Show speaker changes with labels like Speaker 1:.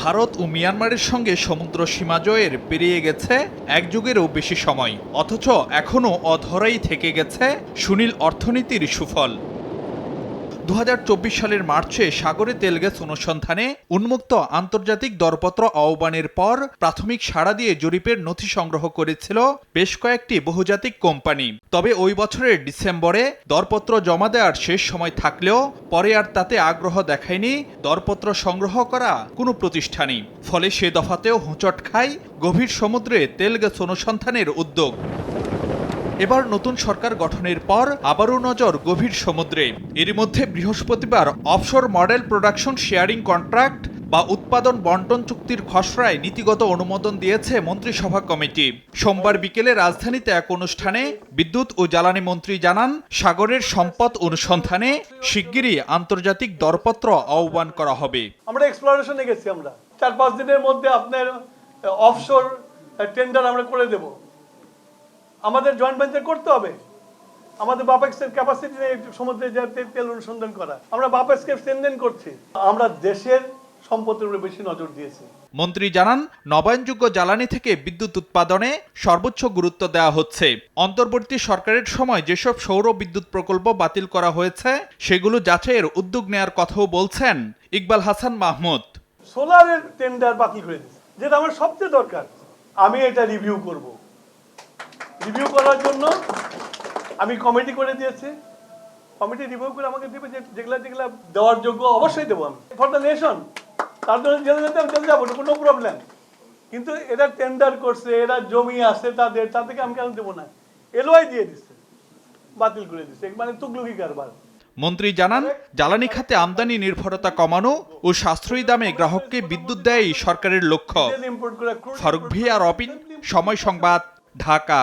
Speaker 1: ভারত ও মিয়ানমারের সঙ্গে সমুদ্র সীমা জয়ের পেরিয়ে গেছে এক যুগেরও বেশি সময়, অথচ এখনও অধরাই থেকে গেছে সুনীল অর্থনীতির সুফল। 2024 সালের মার্চে সাগরে তেল গ্যাস অনুসন্ধানে উন্মুক্ত আন্তর্জাতিক দরপত্র আহ্বানের পর প্রাথমিক সাড়া দিয়ে জরিপের নথি সংগ্রহ করেছিল বেশ কয়েকটি বহুজাতিক কোম্পানি। তবে ওই বছরের ডিসেম্বরে দরপত্র জমা দেওয়ার শেষ সময় থাকলেও পরে আর তাতে আগ্রহ দেখায়নি দরপত্র সংগ্রহ করা কোনো প্রতিষ্ঠানই। ফলে সে দফাতেও হোঁচট খায় গভীর সমুদ্রে তেল গ্যাস অনুসন্ধানের উদ্যোগ। এবার নতুন সরকার গঠনের পর আবারও নজর গভীর সমুদ্রে। এর মধ্যে বৃহস্পতিবার offshore model production sharing contract বা উৎপাদন বন্টন চুক্তির খসড়ায় নীতিগত অনুমোদন দিয়েছে মন্ত্রিসভা কমিটি। সোমবার বিকেলে রাজধানীতে এক অনুষ্ঠানে বিদ্যুৎ ও জ্বালানি মন্ত্রী জানান, সাগরের সম্পদ অনুসন্ধানে শিগগিরই আন্তর্জাতিক দরপত্র আহ্বান করা হবে।
Speaker 2: আমরা এক্সপ্লোরেশনে গেছি, আমরা 4-5 দিনের মধ্যে আপনার অফশোর টেন্ডার আমরা করে দেব। আমাদের জয়েন্ট ভেঞ্চার করতে হবে। আমাদের বাপেক্সের ক্যাপাসিটি নেই সমুদ্রে তেল অনুসন্ধান করা। আমরা বাপেক্সকে লেনদেন করছি। আমরা দেশের সম্পদের উপরে বেশি নজর দিয়েছি।
Speaker 1: মন্ত্রী জানান, নবায়নযোগ্য জ্বালানি থেকে বিদ্যুৎ উৎপাদনে সর্বোচ্চ গুরুত্ব দেওয়া হচ্ছে। অন্তর্বর্তী সরকারের সময় যেসব সৌর বিদ্যুৎ প্রকল্প বাতিল করা হয়েছে সেগুলো যাচাইয়ের উদ্যোগ নেওয়ার কথাও বলছেন ইকবাল হাসান মাহমুদ।
Speaker 2: সোলারের টেন্ডার বাতিল করে দিয়েছে, যেটা আমার সবচেয়ে দরকার। আমি এটা রিভিউ করব। রিভিউ করার জন্য আমি কমিটি করে দিয়েছি। কমিটি রিভিউ করে আমাকে দেবে যেগুলা দেওয়ার যোগ্য অবশ্যই দেবো আমি ফর দ্য নেশন। তার জন্য জেলে যেতে আমি জেলে যাবো, কোনো প্রবলেম। কিন্তু এরা টেন্ডার করছে, এরা জমি আছে তাদের, তাদেরকে আমি কেন দেবো না? এলওআই দিয়ে দিচ্ছে, বাতিল করে দিচ্ছে, মানে তুগলুকি কারবার।
Speaker 1: মন্ত্রী জানান, জ্বালানি খাতে আমদানি নির্ভরতা কমানো ও সাশ্রয়ী দামে গ্রাহককে বিদ্যুৎ দেয়ই সরকারের লক্ষ্য। ফারুক ভিয়া, রবিন, সময় সংবাদ, ঢাকা।